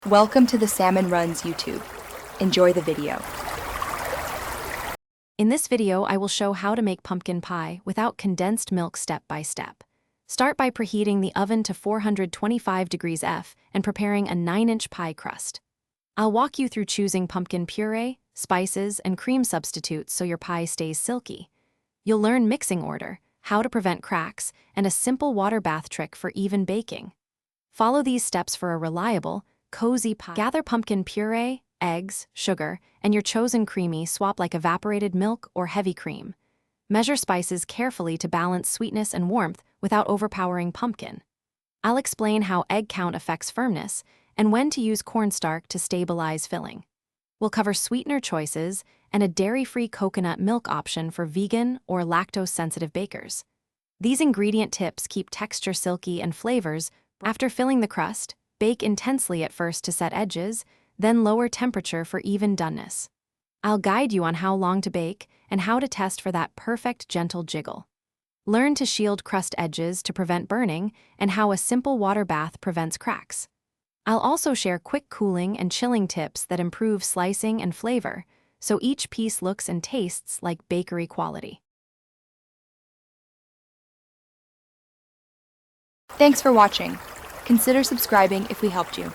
Welcome to the Salmon Runs YouTube. Enjoy the video. In this video, I will show how to make pumpkin pie without condensed milk step by step. Start by preheating the oven to 425 degrees F and preparing a 9-inch pie crust. I'll walk you through choosing pumpkin puree, spices, and cream substitutes so your pie stays silky. You'll learn mixing order, how to prevent cracks, and a simple water bath trick for even baking. Follow these steps for a reliable, cozy pie. Gather pumpkin puree, eggs, sugar, and your chosen creamy swap like evaporated milk or heavy cream. Measure spices carefully to balance sweetness and warmth without overpowering pumpkin. I'll explain how egg count affects firmness and when to use cornstarch to stabilize filling. We'll cover sweetener choices and a dairy-free coconut milk option for vegan or lactose-sensitive bakers. These ingredient tips keep texture silky and flavors. After filling the crust, bake intensely at first to set edges, then lower temperature for even doneness. I'll guide you on how long to bake and how to test for that perfect gentle jiggle. Learn to shield crust edges to prevent burning and how a simple water bath prevents cracks. I'll also share quick cooling and chilling tips that improve slicing and flavor, so each piece looks and tastes like bakery quality. Thanks for watching. Consider subscribing if we helped you.